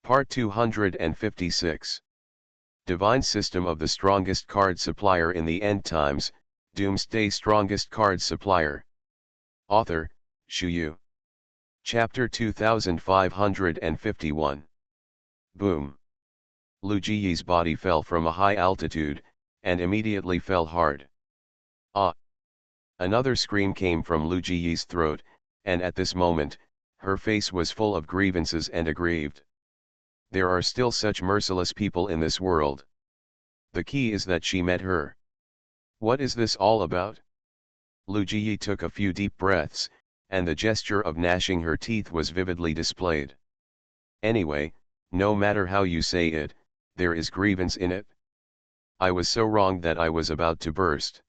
Part 256. Divine System of the Strongest Card Supplier in the End Times, Doomsday Strongest Card Supplier. Author, Shu. Chapter 2551. Boom. Lu Jiyi's body fell from a high altitude, and immediately fell hard. Ah! Another scream came from Lu Jiyi's throat, and at this moment, her face was full of grievances and aggrieved. There are still such merciless people in this world. The key is that she met her. What is this all about? Lu Jiyi took a few deep breaths, and the gesture of gnashing her teeth was vividly displayed. Anyway, no matter how you say it, there is grievance in it. I was so wrong that I was about to burst.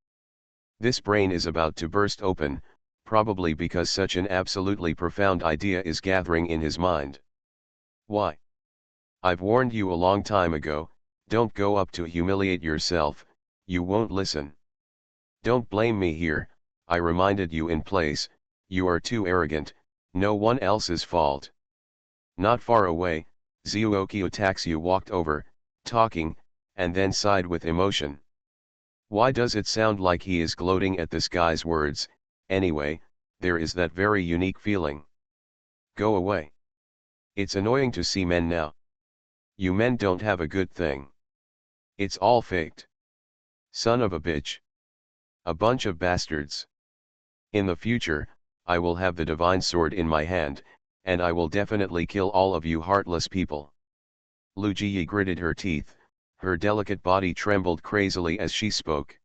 This brain is about to burst open, probably because such an absolutely profound idea is gathering in his mind. Why? I've warned you a long time ago, don't go up to humiliate yourself, you won't listen. Don't blame me here, I reminded you in place, you are too arrogant, no one else's fault. Not far away, Zuoki Otaksu walked over, talking, and then sighed with emotion. Why does it sound like he is gloating at this guy's words? Anyway, there is that very unique feeling. Go away. It's annoying to see men now. You men don't have a good thing. It's all faked. Son of a bitch. A bunch of bastards. In the future, I will have the divine sword in my hand, and I will definitely kill all of you heartless people. Lu Jiyi gritted her teeth, her delicate body trembled crazily as she spoke.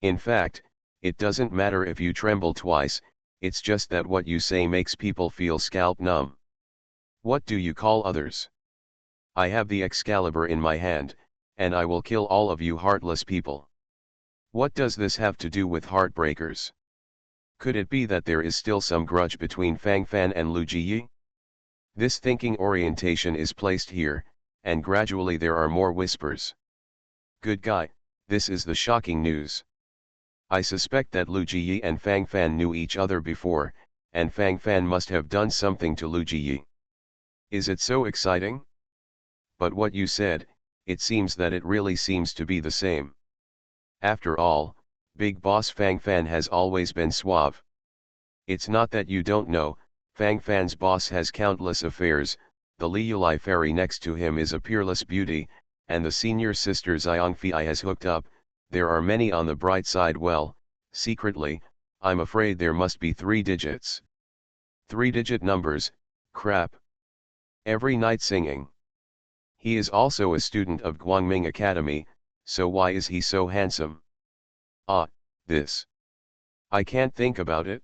In fact, it doesn't matter if you tremble twice, it's just that what you say makes people feel scalp numb. What do you call others? I have the Excalibur in my hand, and I will kill all of you heartless people. What does this have to do with heartbreakers? Could it be that there is still some grudge between Fang Fan and Lu Jiyi? This thinking orientation is placed here, and gradually there are more whispers. Good guy, this is the shocking news. I suspect that Lu Jiyi and Fang Fan knew each other before, and Fang Fan must have done something to Lu Jiyi. Is it so exciting? But what you said, it seems that it really seems to be the same. After all, Big Boss Fang Fan has always been suave. It's not that you don't know, Fang Fan's boss has countless affairs, the Liulai fairy next to him is a peerless beauty, and the senior sister Xiangfei has hooked up, there are many on the bright side. Well, secretly, I'm afraid there must be 3 digits. 3-digit numbers, crap. Every night singing. He is also a student of Guangming Academy, so why is he so handsome? Ah, this. I can't think about it.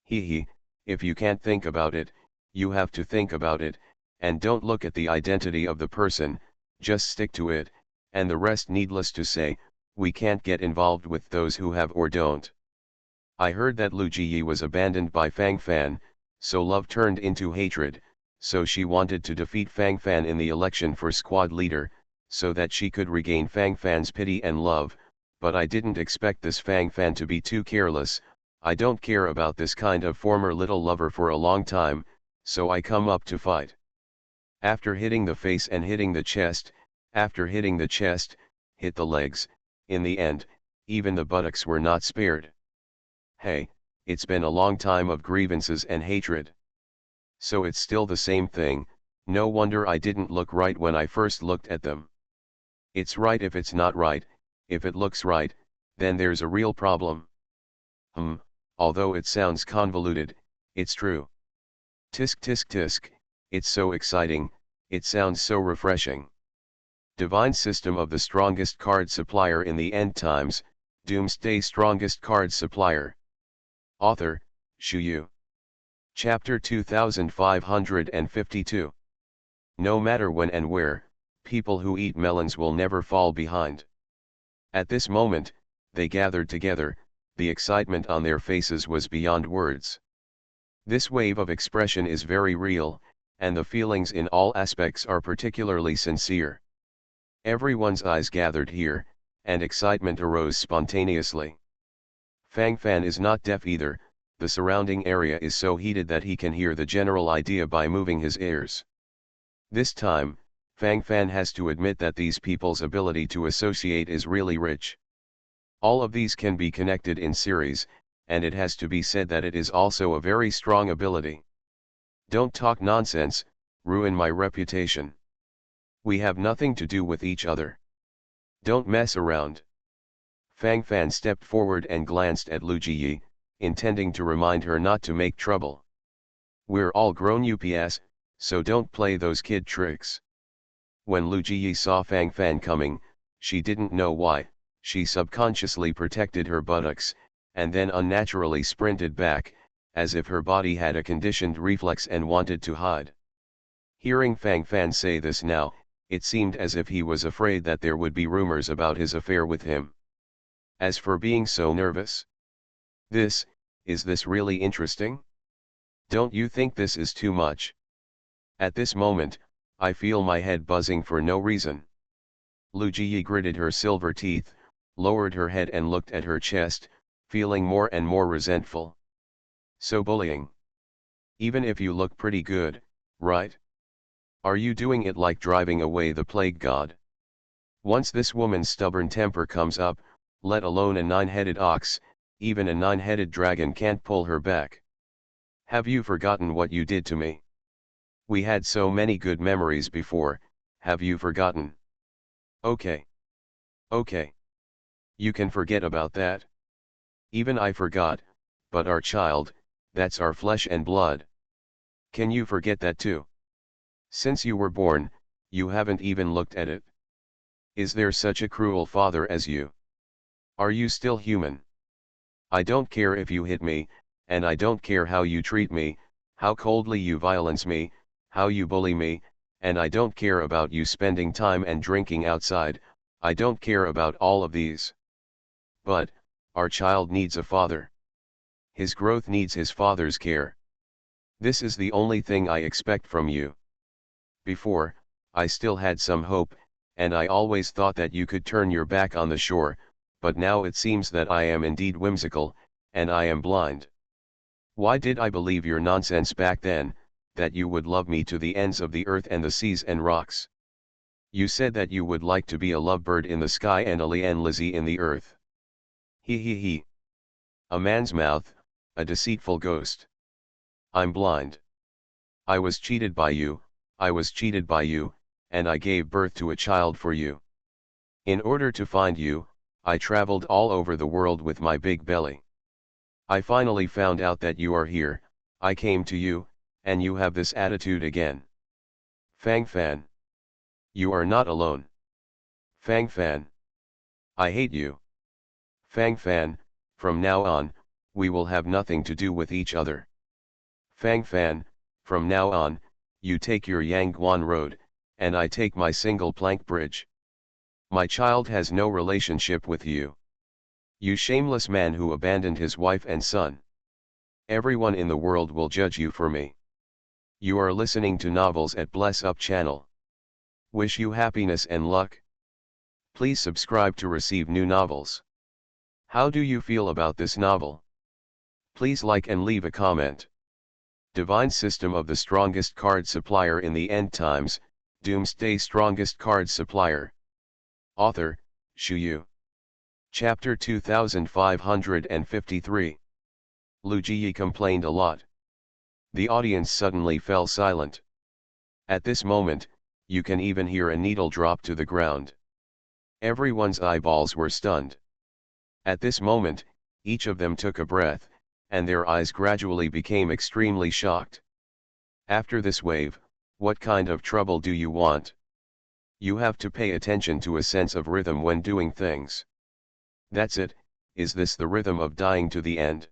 He, if you can't think about it, you have to think about it, and don't look at the identity of the person, just stick to it, and the rest needless to say, we can't get involved with those who have or don't. I heard that Lu Jiyi was abandoned by Fang Fan, so love turned into hatred. So she wanted to defeat Fang Fan in the election for squad leader, so that she could regain Fang Fan's pity and love, but I didn't expect this Fang Fan to be too careless. I don't care about this kind of former little lover for a long time, so I come up to fight. After hitting the face and hitting the chest, after hitting the chest, hit the legs, in the end, even the buttocks were not spared. Hey, it's been a long time of grievances and hatred. So it's still the same thing, no wonder I didn't look right when I first looked at them. It's right if it's not right, if it looks right, then there's a real problem. Although it sounds convoluted, it's true. Tisk tisk tisk, it's so exciting, it sounds so refreshing. Divine System of the Strongest Card Supplier in the End Times, Doomsday Strongest Card Supplier. Author, Shu. Chapter 2552. No matter when and where, people who eat melons will never fall behind. At this moment, they gathered together, the excitement on their faces was beyond words. This wave of expression is very real, and the feelings in all aspects are particularly sincere. Everyone's eyes gathered here, and excitement arose spontaneously. Fang Fan is not deaf either. The surrounding area is so heated that he can hear the general idea by moving his ears. This time, Fang Fan has to admit that these people's ability to associate is really rich. All of these can be connected in series, and it has to be said that it is also a very strong ability. Don't talk nonsense, ruin my reputation. We have nothing to do with each other. Don't mess around. Fang Fan stepped forward and glanced at Lu Jiyi, intending to remind her not to make trouble. We're all grown ups, so don't play those kid tricks. When Lu Jiyi saw Fang Fan coming, she didn't know why, she subconsciously protected her buttocks, and then unnaturally sprinted back, as if her body had a conditioned reflex and wanted to hide. Hearing Fang Fan say this now, it seemed as if he was afraid that there would be rumors about his affair with him. As for being so nervous, is this really interesting? Don't you think this is too much? At this moment, I feel my head buzzing for no reason. Lu Jiyi gritted her silver teeth, lowered her head and looked at her chest, feeling more and more resentful. So bullying. Even if you look pretty good, right? Are you doing it like driving away the plague god? Once this woman's stubborn temper comes up, let alone a 9-headed ox, even a 9-headed dragon can't pull her back. Have you forgotten what you did to me? We had so many good memories before, have you forgotten? Okay. Okay. You can forget about that. Even I forgot, but our child, that's our flesh and blood. Can you forget that too? Since you were born, you haven't even looked at it. Is there such a cruel father as you? Are you still human? I don't care if you hit me, and I don't care how you treat me, how coldly you violence me, how you bully me, and I don't care about you spending time and drinking outside, I don't care about all of these. But, our child needs a father. His growth needs his father's care. This is the only thing I expect from you. Before, I still had some hope, and I always thought that you could turn your back on the shore, but now it seems that I am indeed whimsical, and I am blind. Why did I believe your nonsense back then, that you would love me to the ends of the earth and the seas and rocks? You said that you would like to be a lovebird in the sky and a Lian Lizzie in the earth. He. A man's mouth, a deceitful ghost. I'm blind. I was cheated by you, and I gave birth to a child for you. In order to find you, I traveled all over the world with my big belly. I finally found out that you are here, I came to you, and you have this attitude again. Fang Fan. You are not alone. Fang Fan. I hate you. Fang Fan, from now on, we will have nothing to do with each other. Fang Fan, from now on, you take your Yangguan road, and I take my single plank bridge. My child has no relationship with you. You shameless man who abandoned his wife and son. Everyone in the world will judge you for me. You are listening to Novels at Bless Up channel. Wish you happiness and luck. Please subscribe to receive new novels. How do you feel about this novel? Please like and leave a comment. Divine System of the Strongest Card Supplier in the End Times, Doomsday Strongest Card Supplier. Author, Shu Yu. Chapter 2553. Lu Jiyi complained a lot. The audience suddenly fell silent. At this moment, you can even hear a needle drop to the ground. Everyone's eyeballs were stunned. At this moment, each of them took a breath, and their eyes gradually became extremely shocked. After this wave, what kind of trouble do you want? You have to pay attention to a sense of rhythm when doing things. That's it. Is this the rhythm of dying to the end?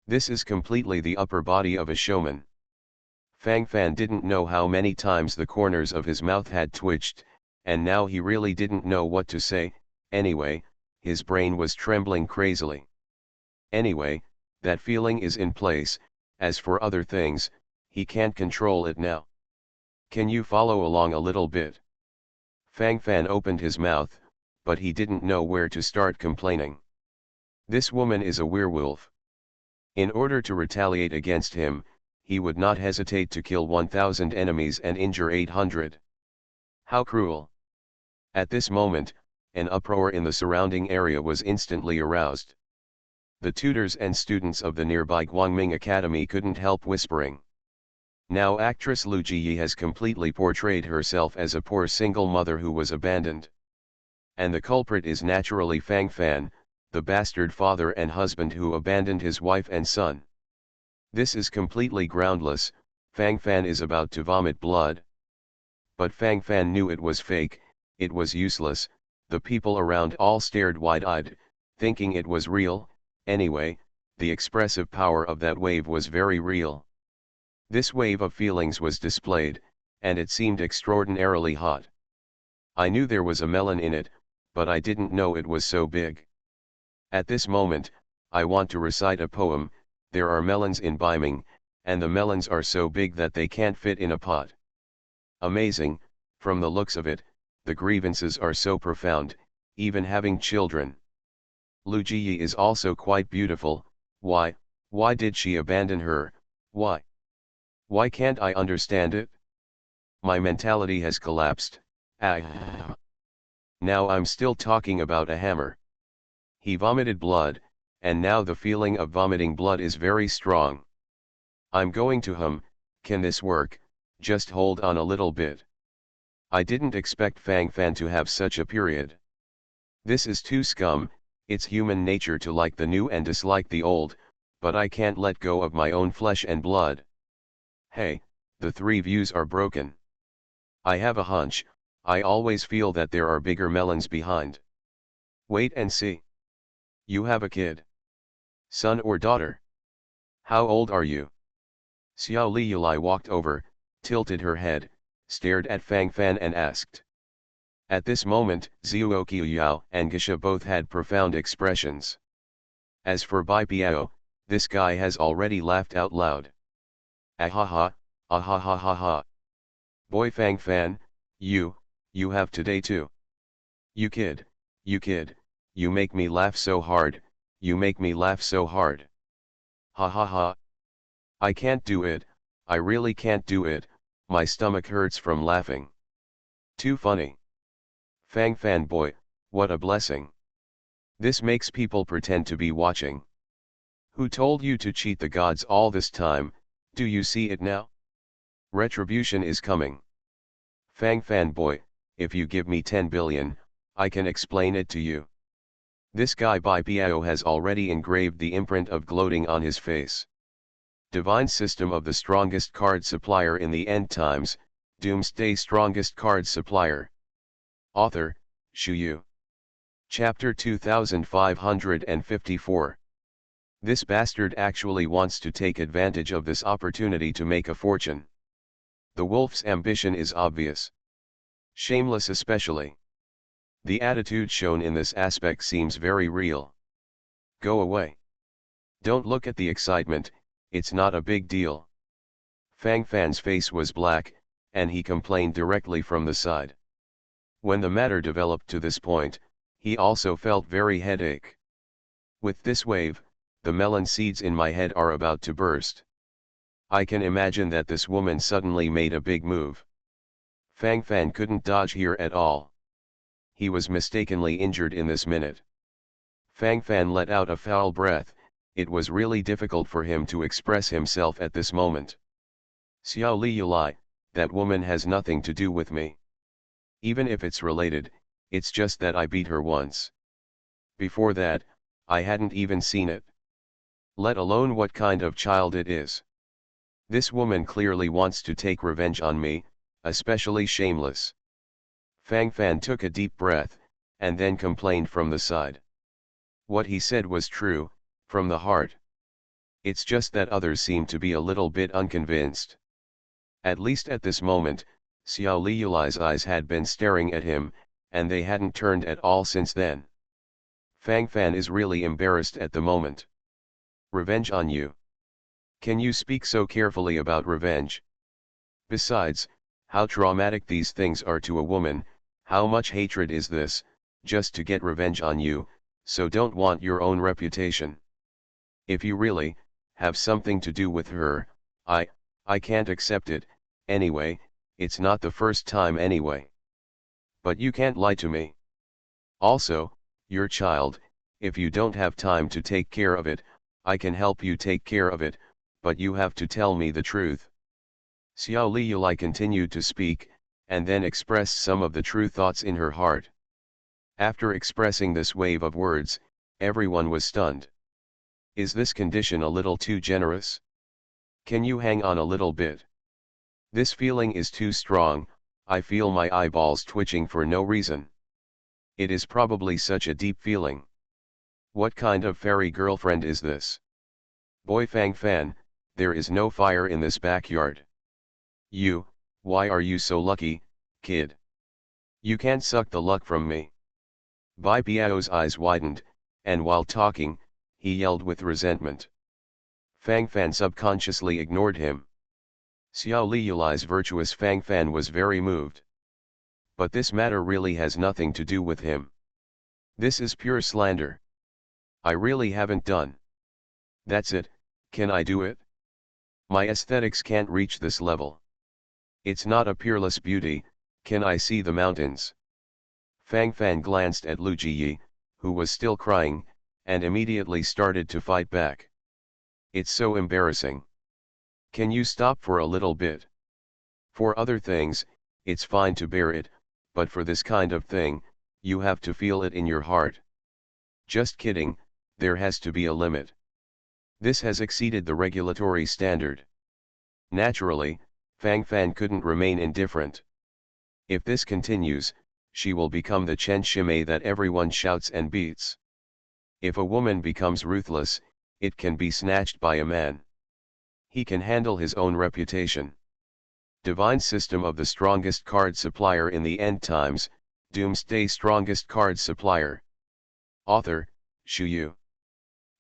This is completely the upper body of a showman. Fang Fan didn't know how many times the corners of his mouth had twitched, and now he really didn't know what to say. Anyway, his brain was trembling crazily. Anyway, that feeling is in place. As for other things, he can't control it now. Can you follow along a little bit? Fang Fan opened his mouth, but he didn't know where to start complaining. This woman is a werewolf. In order to retaliate against him, he would not hesitate to kill 1,000 enemies and injure 800. How cruel! At this moment, an uproar in the surrounding area was instantly aroused. The tutors and students of the nearby Guangming Academy couldn't help whispering. Now actress Lu Jiyi has completely portrayed herself as a poor single mother who was abandoned. And the culprit is naturally Fang Fan, the bastard father and husband who abandoned his wife and son. This is completely groundless. Fang Fan is about to vomit blood. But Fang Fan knew it was fake, it was useless. The people around all stared wide-eyed, thinking it was real. Anyway, the expressive power of that wave was very real. This wave of feelings was displayed, and it seemed extraordinarily hot. I knew there was a melon in it, but I didn't know it was so big. At this moment, I want to recite a poem. There are melons in Beiming, and the melons are so big that they can't fit in a pot. Amazing, from the looks of it, the grievances are so profound, even having children. Lu Jiyi is also quite beautiful. Why did she abandon her? Why can't I understand it? My mentality has collapsed. Ah. Now I'm still talking about a hammer. He vomited blood, and now the feeling of vomiting blood is very strong. I'm going to hum. Can this work? Just hold on a little bit. I didn't expect Fang Fan to have such a period. This is too scum. It's human nature to like the new and dislike the old, but I can't let go of my own flesh and blood. Hey, the three views are broken. I have a hunch, I always feel that there are bigger melons behind. Wait and see. You have a kid? Son or daughter? How old are you? Xiao Liyulai walked over, tilted her head, stared at Fang Fan and asked. At this moment, Zhuo Qiuyao and Gisha both had profound expressions. As for Bai Piao, this guy has already laughed out loud. Ahaha, ahahaha. Boy Fang Fan, you have today too. You kid, you make me laugh so hard, you make me laugh so hard. Ha ha ha. I can't do it, I really can't do it, my stomach hurts from laughing. Too funny. Fang Fan boy, what a blessing. This makes people pretend to be watching. Who told you to cheat the gods all this time? Do you see it now? Retribution is coming. Fang Fan boy, if you give me 10 billion, I can explain it to you. This guy Bai Piao has already engraved the imprint of gloating on his face. Divine system of the strongest card supplier in the end times, Doomsday strongest card supplier. Author, Shu Yu. Chapter 2554. This bastard actually wants to take advantage of this opportunity to make a fortune. The wolf's ambition is obvious. Shameless especially. The attitude shown in this aspect seems very real. Go away. Don't look at the excitement, it's not a big deal. Fang Fan's face was black, and he complained directly from the side. When the matter developed to this point, he also felt very headache. With this wave, the melon seeds in my head are about to burst. I can imagine that this woman suddenly made a big move. Fang Fan couldn't dodge here at all. He was mistakenly injured in this minute. Fang Fan let out a foul breath. It was really difficult for him to express himself at this moment. Xiao Liyulai, that woman has nothing to do with me. Even if it's related, it's just that I beat her once. Before that, I hadn't even seen it. Let alone what kind of child it is. This woman clearly wants to take revenge on me, especially shameless. Fang Fan took a deep breath, and then complained from the side. What he said was true, from the heart. It's just that others seem to be a little bit unconvinced. At least at this moment, Xiao Liyulai's eyes had been staring at him, and they hadn't turned at all since then. Fang Fan is really embarrassed at the moment. Revenge on you. Can you speak so carefully about revenge? Besides, how traumatic these things are to a woman, how much hatred is this, just to get revenge on you, so don't want your own reputation. If you really have something to do with her, I can't accept it, anyway, it's not the first time anyway. But you can't lie to me. Also, your child, if you don't have time to take care of it, I can help you take care of it, but you have to tell me the truth. Xiao Liyulai continued to speak, and then expressed some of the true thoughts in her heart. After expressing this wave of words, everyone was stunned. Is this condition a little too generous? Can you hang on a little bit? This feeling is too strong, I feel my eyeballs twitching for no reason. It is probably such a deep feeling. What kind of fairy girlfriend is this? Boy Fang Fan, there is no fire in this backyard. Why are you so lucky, kid? You can't suck the luck from me. Bai Biao's eyes widened, and while talking, he yelled with resentment. Fang Fan subconsciously ignored him. Xiao Liyulai's virtuous Fang Fan was very moved. But this matter really has nothing to do with him. This is pure slander. I really haven't done. That's it, can I do it? My aesthetics can't reach this level. It's not a peerless beauty, can I see the mountains? Fang Fan glanced at Lu Jiyi, who was still crying, and immediately started to fight back. It's so embarrassing. Can you stop for a little bit? For other things, it's fine to bear it, but for this kind of thing, you have to feel it in your heart. Just kidding, there has to be a limit. This has exceeded the regulatory standard. Naturally, Fang Fan couldn't remain indifferent. If this continues, she will become the Chen Shimei that everyone shouts and beats. If a woman becomes ruthless, it can be snatched by a man. He can handle his own reputation. Divine System of the Strongest Card Supplier in the End Times, Doomsday Strongest Card Supplier. Author, Shu Yu.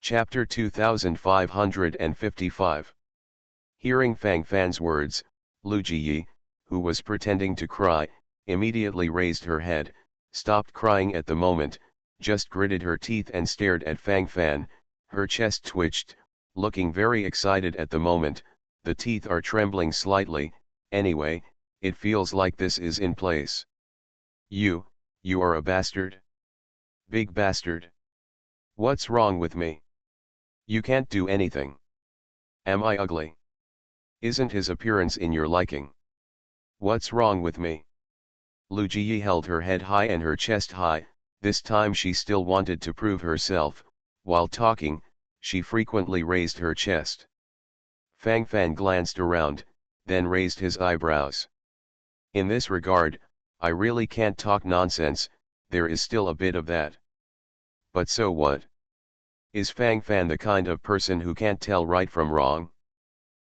Chapter 2555. Hearing Fang Fan's words, Lu Jiyi, who was pretending to cry, immediately raised her head, stopped crying at the moment, just gritted her teeth and stared at Fang Fan, her chest twitched, looking very excited at the moment, the teeth are trembling slightly, anyway, it feels like this is in place. You are a bastard? Big bastard. What's wrong with me? You can't do anything. Am I ugly? Isn't his appearance in your liking? What's wrong with me? Lu Jiyi held her head high and her chest high, this time she still wanted to prove herself, while talking, she frequently raised her chest. Fang Fan glanced around, then raised his eyebrows. In this regard, I really can't talk nonsense, there is still a bit of that. But so what? Is Fang Fan the kind of person who can't tell right from wrong?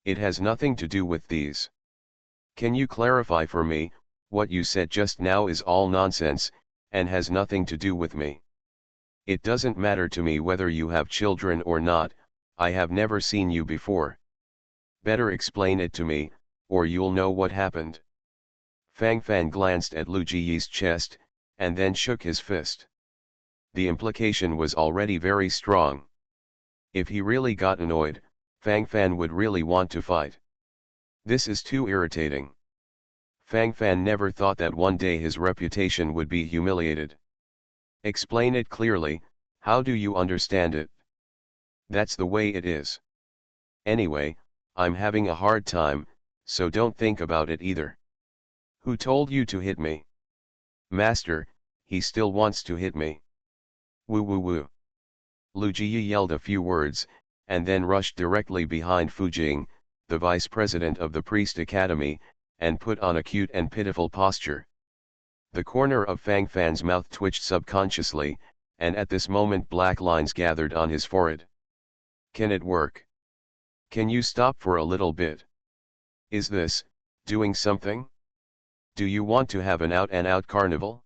It has nothing to do with these. Can you clarify for me, what you said just now is all nonsense, and has nothing to do with me. It doesn't matter to me whether you have children or not, I have never seen you before. Better explain it to me, or you'll know what happened. Fang Fan glanced at Lu Jiyi's chest, and then shook his fist. The implication was already very strong. If he really got annoyed, Fang Fan would really want to fight. This is too irritating. Fang Fan never thought that one day his reputation would be humiliated. Explain it clearly, how do you understand it? That's the way it is. Anyway, I'm having a hard time, so don't think about it either. Who told you to hit me? Master, he still wants to hit me. Woo woo woo. Lu Jiyi yelled a few words, and then rushed directly behind Fu Jing, the vice president of the Priest Academy, and put on a cute and pitiful posture. The corner of Fang Fan's mouth twitched subconsciously, and at this moment black lines gathered on his forehead. Can it work? Can you stop for a little bit? Is this, doing something? Do you want to have an out-and-out carnival?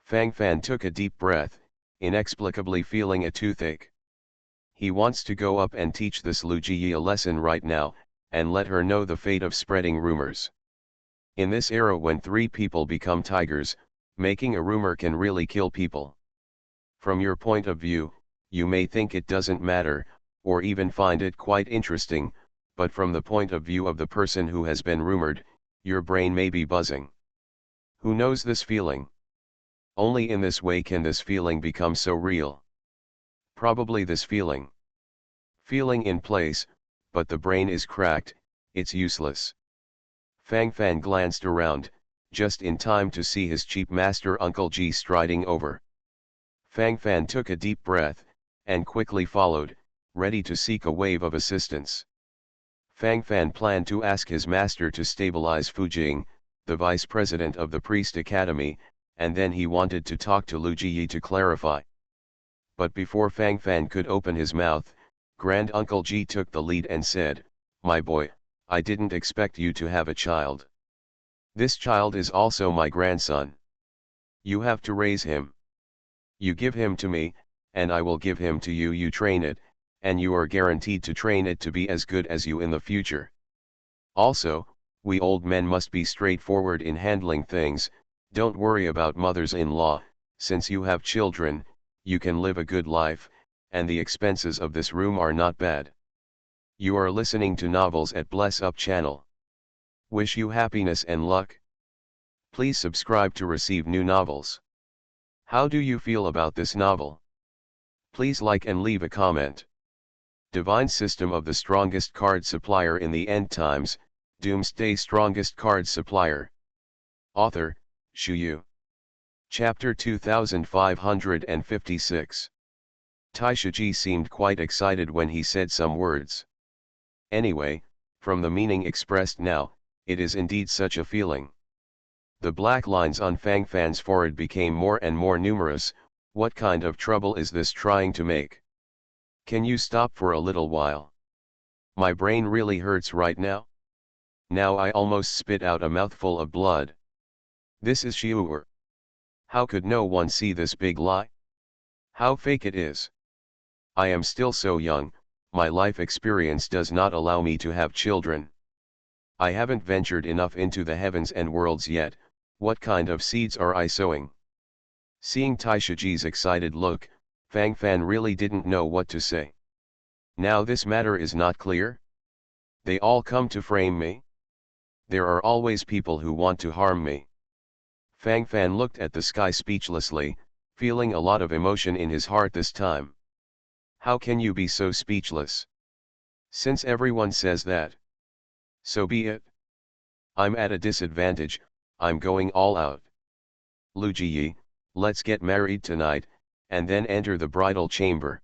Fang Fan took a deep breath, inexplicably feeling a toothache. He wants to go up and teach this Lu Jiyi a lesson right now, and let her know the fate of spreading rumors. In this era when 3 people become tigers, making a rumor can really kill people. From your point of view, you may think it doesn't matter, or even find it quite interesting, but from the point of view of the person who has been rumored, your brain may be buzzing. Who knows this feeling? Only in this way can this feeling become so real. Probably this feeling. Feeling in place, but the brain is cracked, it's useless. Fang Fan glanced around, just in time to see his cheap master Uncle G striding over. Fang Fan took a deep breath, and quickly followed, ready to seek a wave of assistance. Fang Fan planned to ask his master to stabilize Fu Jing, the vice president of the Priest Academy, and then he wanted to talk to Lu Jiyi to clarify. But before Fang Fan could open his mouth, Grand Uncle G took the lead and said, "My boy, I didn't expect you to have a child. This child is also my grandson. You have to raise him. You give him to me, and I will give him to you. You train it, and you are guaranteed to train it to be as good as you in the future. Also, we old men must be straightforward in handling things. Don't worry about mothers-in-law, since you have children, you can live a good life, and the expenses of this room are not bad. You are listening to novels at Bless Up channel. Wish you happiness and luck. Please subscribe to receive new novels. How do you feel about this novel? Please like and leave a comment. Divine System of the Strongest Card Supplier in the End Times, Doomsday Strongest Card Supplier. Author, Shu Yu. Chapter 2556. Taishaji seemed quite excited when he said some words. Anyway, from the meaning expressed now, it is indeed such a feeling. The black lines on Fang Fan's forehead became more and more numerous. What kind of trouble is this trying to make? Can you stop for a little while? My brain really hurts right now. Now I almost spit out a mouthful of blood. This is Shiur. How could no one see this big lie? How fake it is. I am still so young, my life experience does not allow me to have children. I haven't ventured enough into the heavens and worlds yet. What kind of seeds are I sowing? Seeing Taishaji's excited look, Fang Fan really didn't know what to say. Now this matter is not clear? They all come to frame me? There are always people who want to harm me. Fang Fan looked at the sky speechlessly, feeling a lot of emotion in his heart this time. How can you be so speechless? Since everyone says that. So be it. I'm at a disadvantage, I'm going all out. Lu Jiyi, let's get married tonight, and then enter the bridal chamber.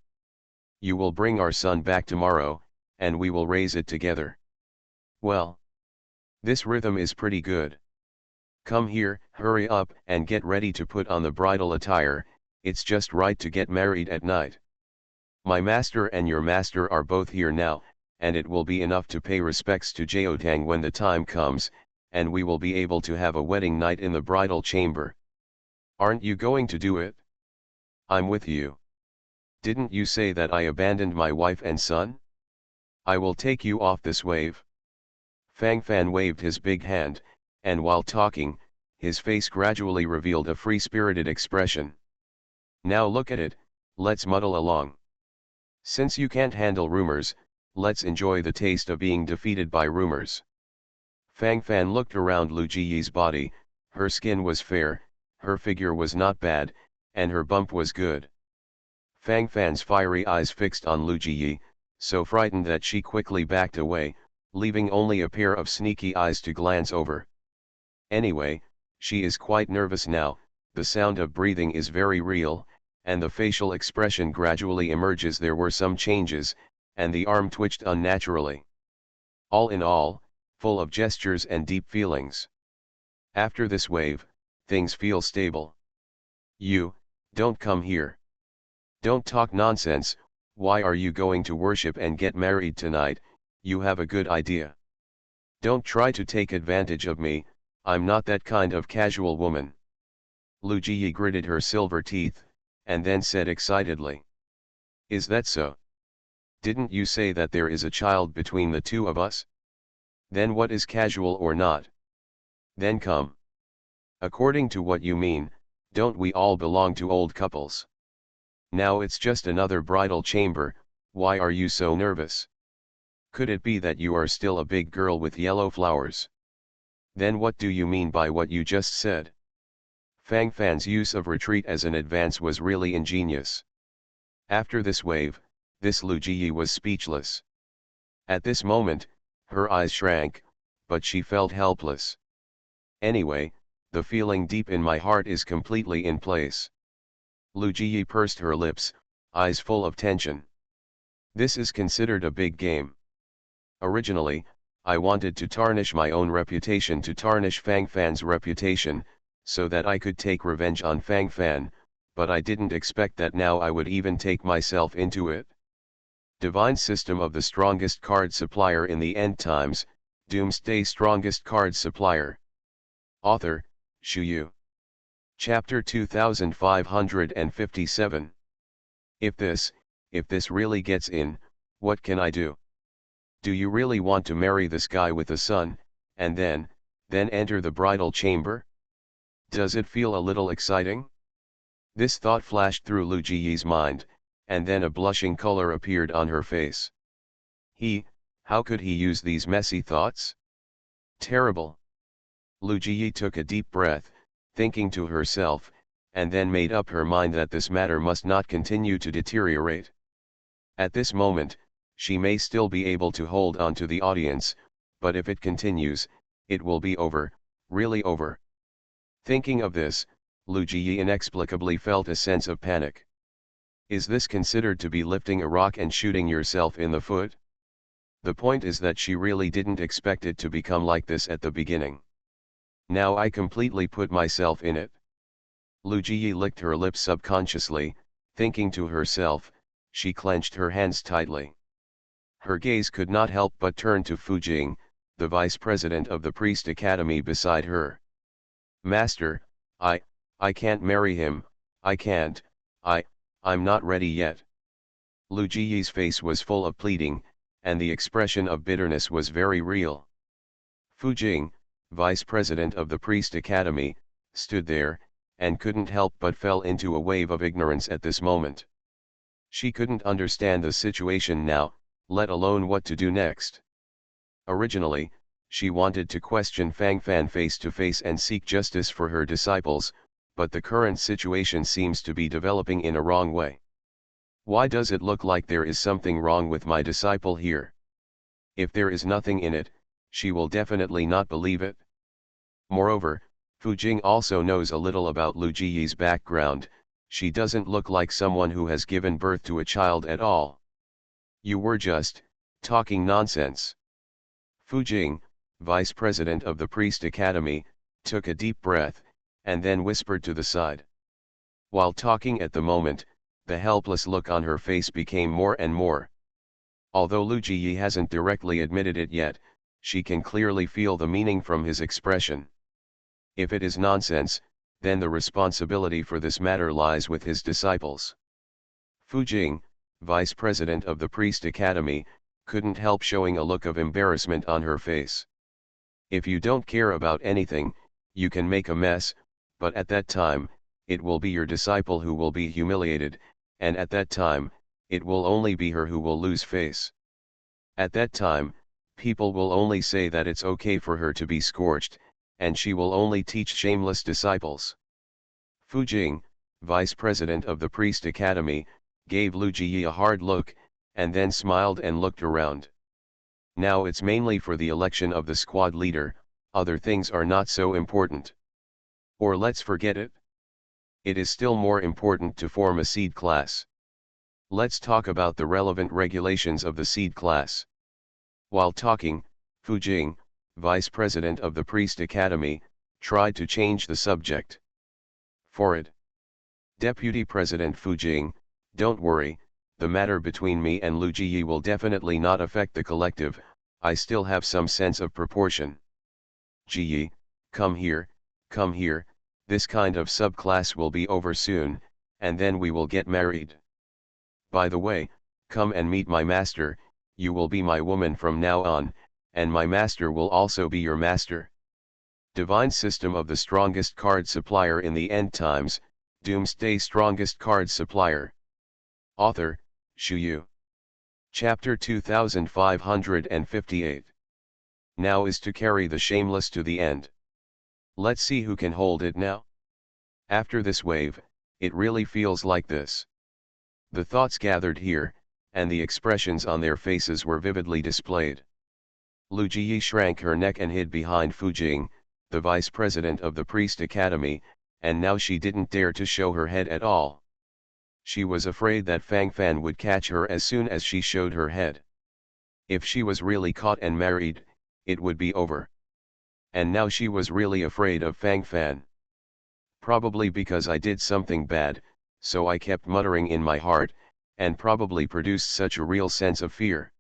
You will bring our son back tomorrow, and we will raise it together. Well. This rhythm is pretty good. Come here, hurry up and get ready to put on the bridal attire, it's just right to get married at night. My master and your master are both here now, and it will be enough to pay respects to Jiotang when the time comes, and we will be able to have a wedding night in the bridal chamber. Aren't you going to do it? I'm with you. Didn't you say that I abandoned my wife and son? I will take you off this wave. Fang Fan waved his big hand, and while talking, his face gradually revealed a free-spirited expression. Now look at it, let's muddle along. Since you can't handle rumors, let's enjoy the taste of being defeated by rumors. Fang Fan looked around Lu Jiyi's body, her skin was fair, her figure was not bad, and her bump was good. Fang Fan's fiery eyes fixed on Lu Jiyi, so frightened that she quickly backed away, leaving only a pair of sneaky eyes to glance over. Anyway, she is quite nervous now, the sound of breathing is very real, and the facial expression gradually emerges. There were some changes, and the arm twitched unnaturally. All in all, full of gestures and deep feelings. After this wave, things feel stable. You, don't come here. Don't talk nonsense, why are you going to worship and get married tonight? You have a good idea. Don't try to take advantage of me, I'm not that kind of casual woman. Lu Jiyi gritted her silver teeth, and then said excitedly. Is that so? Didn't you say that there is a child between the two of us? Then what is casual or not? Then come. According to what you mean, don't we all belong to old couples? Now it's just another bridal chamber, why are you so nervous? Could it be that you are still a big girl with yellow flowers? Then what do you mean by what you just said? Fang Fan's use of retreat as an advance was really ingenious. After this wave, this Lu Jiyi was speechless. At this moment, her eyes shrank, but she felt helpless. Anyway, the feeling deep in my heart is completely in place. Lu Jiyi pursed her lips, eyes full of tension. This is considered a big game. Originally, I wanted to tarnish my own reputation to tarnish Fang Fan's reputation, so that I could take revenge on Fang Fan, but I didn't expect that now I would even take myself into it. Divine System of the Strongest Card Supplier in the End Times, Doomsday Strongest Card Supplier. Author, Shu Yu. Chapter 2557. If this really gets in, what can I do? Do you really want to marry this guy with a son, and then enter the bridal chamber? Does it feel a little exciting? This thought flashed through Lu Jiyi's mind, and then a blushing color appeared on her face. How could he use these messy thoughts? Terrible. Lu Jiyi took a deep breath, thinking to herself, and then made up her mind that this matter must not continue to deteriorate. At this moment, she may still be able to hold on to the audience, but if it continues, it will be over, really over. Thinking of this, Lu Jiyi inexplicably felt a sense of panic. Is this considered to be lifting a rock and shooting yourself in the foot? The point is that she really didn't expect it to become like this at the beginning. Now I completely put myself in it. Lu Jiyi licked her lips subconsciously, thinking to herself. She clenched her hands tightly. Her gaze could not help but turn to Fu Jing, the vice president of the priest academy beside her. Master, I can't marry him, I can't, I'm not ready yet. Lu Jiyi's face was full of pleading, and the expression of bitterness was very real. Fu Jing, vice president of the priest academy, stood there, and couldn't help but fell into a wave of ignorance at this moment. She couldn't understand the situation now, let alone what to do next. Originally, she wanted to question Fang Fan face to face and seek justice for her disciples, but the current situation seems to be developing in a wrong way. Why does it look like there is something wrong with my disciple here? If there is nothing in it, she will definitely not believe it. Moreover, Fu Jing also knows a little about Lu Jiyi's background. She doesn't look like someone who has given birth to a child at all. You were just talking nonsense. Fu Jing, vice president of the priest academy, took a deep breath, and then whispered to the side. While talking at the moment, the helpless look on her face became more and more. Although Lu Jiyi hasn't directly admitted it yet, she can clearly feel the meaning from his expression. If it is nonsense, then the responsibility for this matter lies with his disciples. Fu Jing, vice president of the priest academy, couldn't help showing a look of embarrassment on her face. If you don't care about anything, you can make a mess, but at that time, it will be your disciple who will be humiliated, and at that time, it will only be her who will lose face. At that time, people will only say that it's okay for her to be scorched, and she will only teach shameless disciples. Fu Jing, vice president of the priest academy, gave Lu Jiyi a hard look, and then smiled and looked around. Now it's mainly for the election of the squad leader, other things are not so important. Or let's forget it. It is still more important to form a seed class. Let's talk about the relevant regulations of the seed class. While talking, Fu Jing, vice president of the priest academy, tried to change the subject. For it. Deputy President Fu Jing, don't worry, the matter between me and Lu Jiyi will definitely not affect the collective. I still have some sense of proportion. Jiyi, come here, this kind of subclass will be over soon, and then we will get married. By the way, come and meet my master, you will be my woman from now on, and my master will also be your master. Divine System of the Strongest Card Supplier in the End Times, Doomsday Strongest Card Supplier. Author, Shu Yu. Chapter 2558. Now is to carry the shameless to the end. Let's see who can hold it now. After this wave, it really feels like this. The thoughts gathered here, and the expressions on their faces were vividly displayed. Lu Jiyi shrank her neck and hid behind Fu Jing, the vice president of the Priest Academy, and now she didn't dare to show her head at all. She was afraid that Fang Fan would catch her as soon as she showed her head. If she was really caught and married, it would be over. And now she was really afraid of Fang Fan. Probably because I did something bad, so I kept muttering in my heart, and probably produced such a real sense of fear.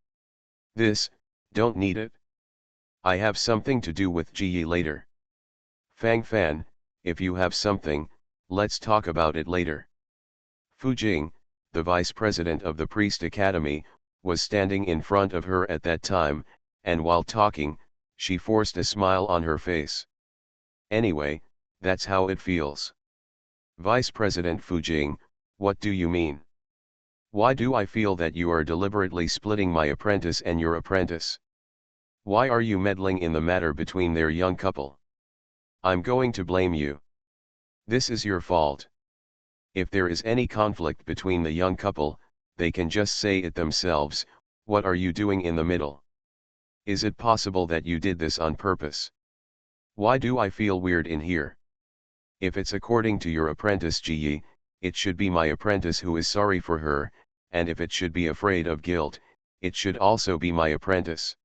Don't need it. I have something to do with Ji Yi later. Fang Fan, if you have something, let's talk about it later. Fu Jing, the vice president of the Priest Academy, was standing in front of her at that time, and while talking, she forced a smile on her face. Anyway, that's how it feels. Vice President Fu Jing, what do you mean? Why do I feel that you are deliberately splitting my apprentice and your apprentice? Why are you meddling in the matter between their young couple? I'm going to blame you. This is your fault. If there is any conflict between the young couple, they can just say it themselves. What are you doing in the middle? Is it possible that you did this on purpose? Why do I feel weird in here? If it's according to your apprentice Ji Yi, it should be my apprentice who is sorry for her, and if it should be afraid of guilt, it should also be my apprentice.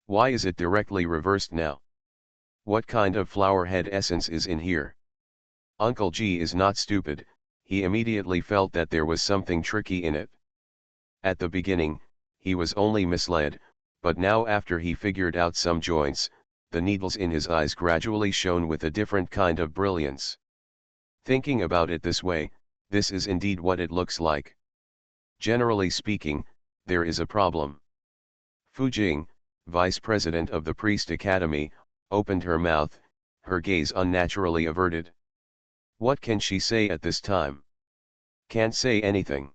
Why is it directly reversed now? What kind of flowerhead essence is in here? Uncle Ji is not stupid, he immediately felt that there was something tricky in it. At the beginning, he was only misled, but now after he figured out some joints, the needles in his eyes gradually shone with a different kind of brilliance. Thinking about it this way, this is indeed what it looks like. Generally speaking, there is a problem. Fu Jing, vice president of the Priest Academy, opened her mouth, her gaze unnaturally averted. What can she say at this time? Can't say anything.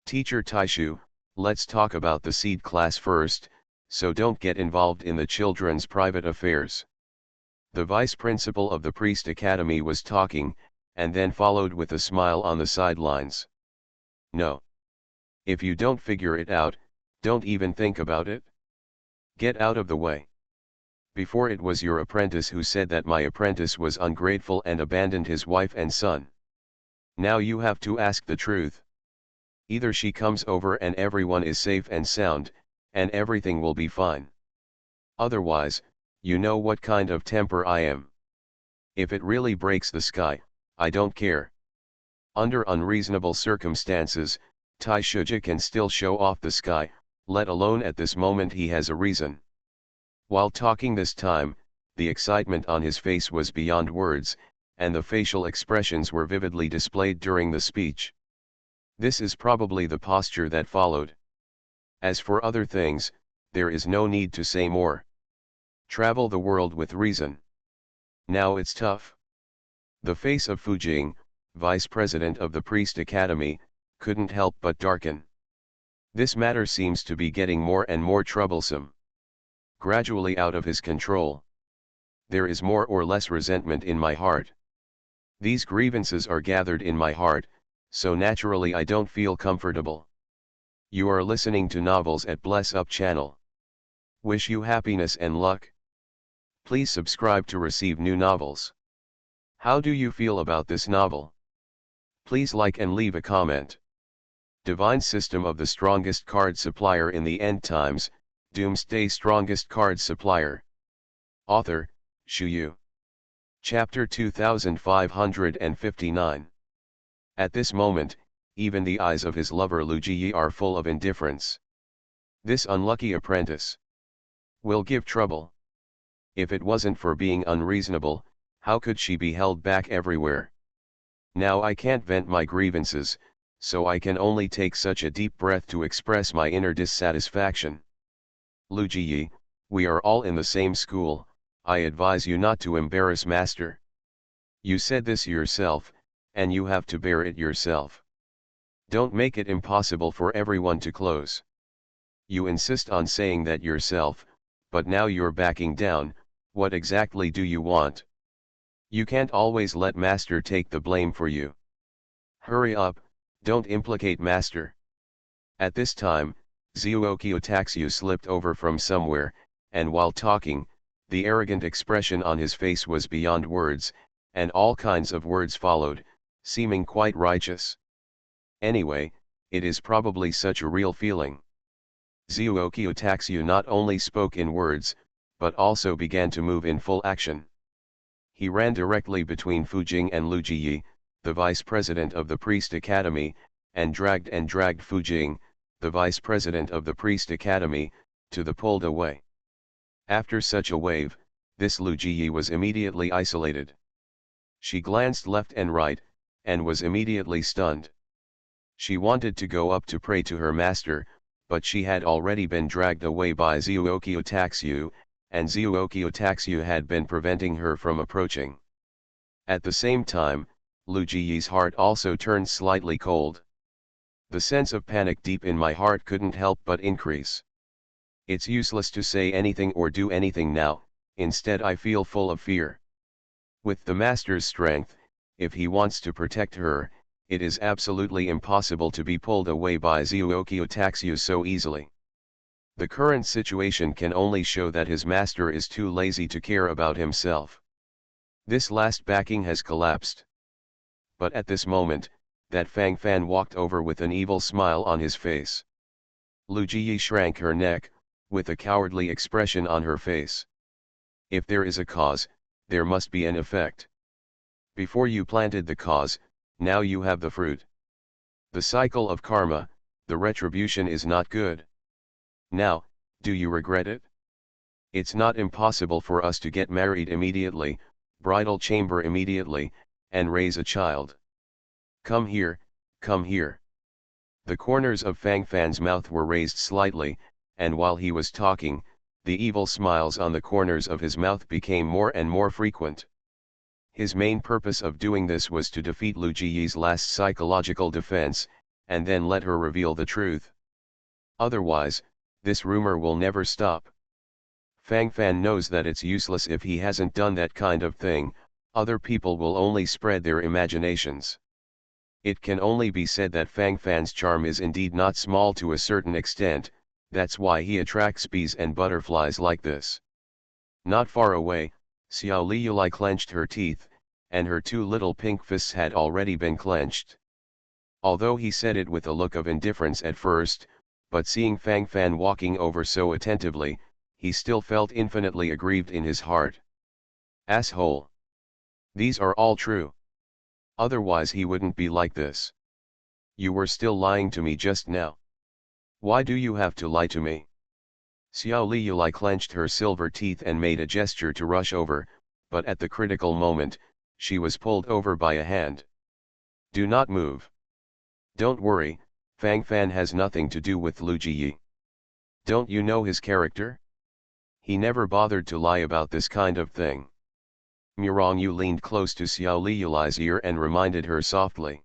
Teacher Taishu, let's talk about the seed class first, so don't get involved in the children's private affairs. The vice principal of the Priest Academy was talking, and then followed with a smile on the sidelines. No. If you don't figure it out, don't even think about it. Get out of the way. Before it was your apprentice who said that my apprentice was ungrateful and abandoned his wife and son. Now you have to ask the truth. Either she comes over and everyone is safe and sound, and everything will be fine. Otherwise, you know what kind of temper I am. If it really breaks the sky, I don't care. Under unreasonable circumstances, Tai Shuji can still show off the sky, let alone at this moment he has a reason. While talking this time, the excitement on his face was beyond words, and the facial expressions were vividly displayed during the speech. This is probably the posture that followed. As for other things, there is no need to say more. Travel the world with reason. Now it's tough. The face of Fu Jing, vice president of the Priest Academy, couldn't help but darken. This matter seems to be getting more and more troublesome. Gradually out of his control. There is more or less resentment in my heart. These grievances are gathered in my heart, so naturally I don't feel comfortable. You are listening to Novels at Bless Up channel. Wish you happiness and luck. Please subscribe to receive new novels. How do you feel about this novel? Please like and leave a comment. Divine System of the Strongest Card Supplier in the End Times, Doomsday Strongest Card Supplier. Author, Shu Yu. Chapter 2559. At this moment, even the eyes of his lover Lu Jiyi are full of indifference. This unlucky apprentice will give trouble. If it wasn't for being unreasonable, how could she be held back everywhere? Now I can't vent my grievances, so I can only take such a deep breath to express my inner dissatisfaction. Lu Jiyi, we are all in the same school, I advise you not to embarrass master. You said this yourself, and you have to bear it yourself. Don't make it impossible for everyone to close. You insist on saying that yourself, but now you're backing down. What exactly do you want? You can't always let Master take the blame for you. Hurry up, don't implicate Master. At this time, Zuoki Otaksu slipped over from somewhere, and while talking, the arrogant expression on his face was beyond words, and all kinds of words followed, seeming quite righteous. Anyway, it is probably such a real feeling. Zuoki Otaksu not only spoke in words, but also began to move in full action. He ran directly between Fujing and Lu Jiyi, the vice president of the Priest Academy, and dragged Fujing, the vice president of the Priest Academy, to the pulled away. After such a wave, this Lu Jiyi was immediately isolated. She glanced left and right, and was immediately stunned. She wanted to go up to pray to her master, but she had already been dragged away by Zuoki Otaksu, and Zuoki Otaksu had been preventing her from approaching. At the same time, Lu Jiyi's heart also turned slightly cold. The sense of panic deep in my heart couldn't help but increase. It's useless to say anything or do anything now, instead I feel full of fear. With the master's strength, if he wants to protect her, it is absolutely impossible to be pulled away by Zuoki Otaksu so easily. The current situation can only show that his master is too lazy to care about himself. This last backing has collapsed. But at this moment, that Fang Fan walked over with an evil smile on his face. Lu Jiyi shrank her neck, with a cowardly expression on her face. If there is a cause, there must be an effect. Before you planted the cause, now you have the fruit. The cycle of karma, the retribution is not good. Now, do you regret it? It's not impossible for us to get married immediately, bridal chamber immediately, and raise a child. Come here, come here. The corners of Fang Fan's mouth were raised slightly, and while he was talking, the evil smiles on the corners of his mouth became more and more frequent. His main purpose of doing this was to defeat Lu Jiyi's last psychological defense, and then let her reveal the truth. Otherwise, this rumor will never stop. Fang Fan knows that it's useless if he hasn't done that kind of thing, other people will only spread their imaginations. It can only be said that Fang Fan's charm is indeed not small to a certain extent, that's why he attracts bees and butterflies like this. Not far away, Xiao Liyulai clenched her teeth, and her two little pink fists had already been clenched. Although he said it with a look of indifference at first, but seeing Fang Fan walking over so attentively, he still felt infinitely aggrieved in his heart. Asshole! These are all true. Otherwise he wouldn't be like this. You were still lying to me just now. Why do you have to lie to me? Xiao Liyulai clenched her silver teeth and made a gesture to rush over, but at the critical moment, she was pulled over by a hand. Do not move. Don't worry, Fang Fan has nothing to do with Lu Jiyi. Don't you know his character? He never bothered to lie about this kind of thing. Murong Yu leaned close to Xiao Liyulai's ear and reminded her softly.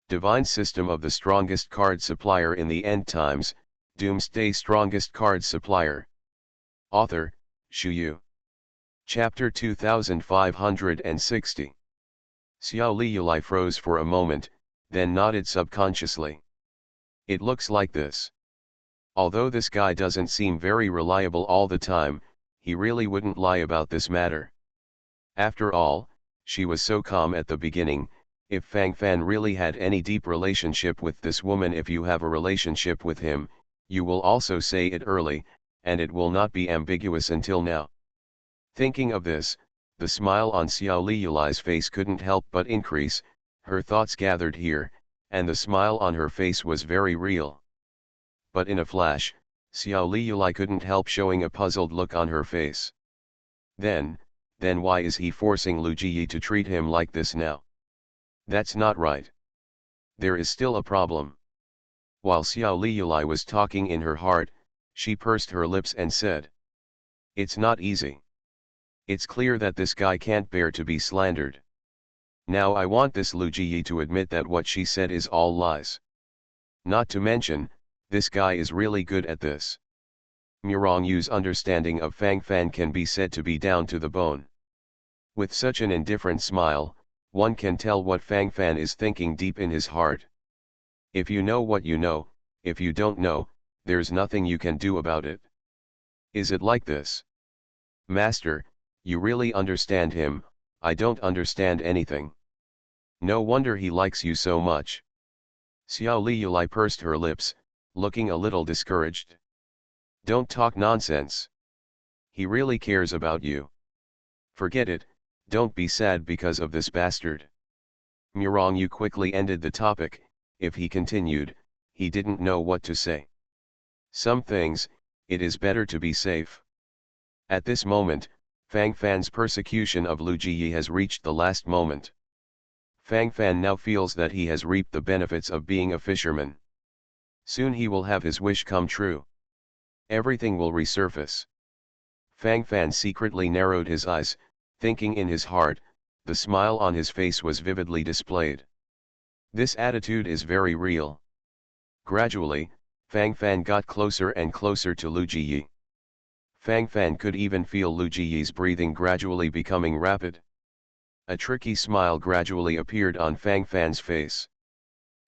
Divine System of the Strongest Card Supplier in the End Times, Doomsday Strongest Card Supplier. Author, Shu Yu. Chapter 2560. Xiao Liyulai froze for a moment, then nodded subconsciously. It looks like this. Although this guy doesn't seem very reliable all the time, he really wouldn't lie about this matter. After all, she was so calm at the beginning. If Fang Fan really had any deep relationship with this woman, if you have a relationship with him, you will also say it early, and it will not be ambiguous until now. Thinking of this, the smile on Xiao Liyulai's face couldn't help but increase, her thoughts gathered here, and the smile on her face was very real. But in a flash, Xiao Liyulai couldn't help showing a puzzled look on her face. Then why is he forcing Lu Jiyi to treat him like this now? That's not right. There is still a problem. While Xiao Liyulai was talking in her heart, she pursed her lips and said, "It's not easy. It's clear that this guy can't bear to be slandered. Now I want this Lu Jiyi to admit that what she said is all lies. Not to mention, This guy is really good at this. Murong Yu's understanding of Fang Fan can be said to be down to the bone. With such an indifferent smile, one can tell what Fang Fan is thinking deep in his heart. If you know what you know, if you don't know, there's nothing you can do about it. Is it like this? Master, you really understand him, I don't understand anything. No wonder he likes you so much. Xiao Liyulai pursed her lips, looking a little discouraged. Don't talk nonsense. He really cares about you. Forget it, don't be sad because of this bastard. Murong Yu quickly ended the topic. If he continued, he didn't know what to say. Some things, it is better to be safe. At this moment, Fang Fan's persecution of Lu Jiyi has reached the last moment. Fang Fan now feels that he has reaped the benefits of being a fisherman. Soon he will have his wish come true. Everything will resurface. Fang Fan secretly narrowed his eyes, thinking in his heart, the smile on his face was vividly displayed. This attitude is very real. Gradually, Fang Fan got closer and closer to Lu Jiyi. Fang Fan could even feel Lu Jiyi's breathing gradually becoming rapid. A tricky smile gradually appeared on Fang Fan's face.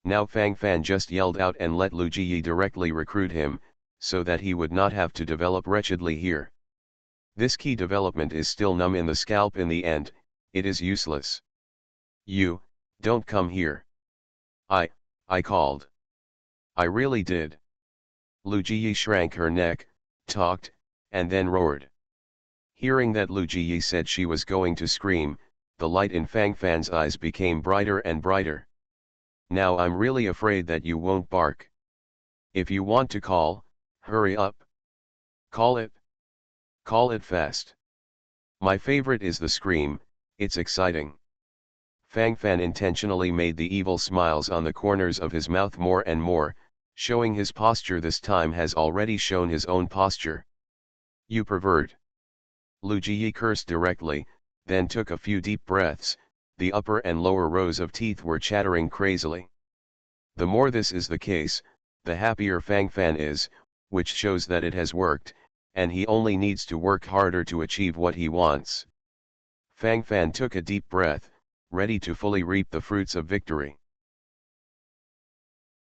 Now Fang Fan just yelled out and let Lu Jiyi directly recruit him, so that he would not have to develop wretchedly here. This key development is still numb in the scalp in the end, it is useless. You, don't come here. I called. I really did. Lu Jiyi shrank her neck, talked, and then roared. Hearing that Lu Jiyi said she was going to scream, the light in Fang Fan's eyes became brighter and brighter. Now I'm really afraid that you won't bark. If you want to call, hurry up. Call it. Call it fast. My favorite is the scream, it's exciting. Fang Fan intentionally made the evil smiles on the corners of his mouth more and more, showing his posture this time has already shown his own posture. You pervert. Lu Jiyi cursed directly, then took a few deep breaths, the upper and lower rows of teeth were chattering crazily. The more this is the case, the happier Fang Fan is, which shows that it has worked, and he only needs to work harder to achieve what he wants. Fang Fan took a deep breath, ready to fully reap the fruits of victory.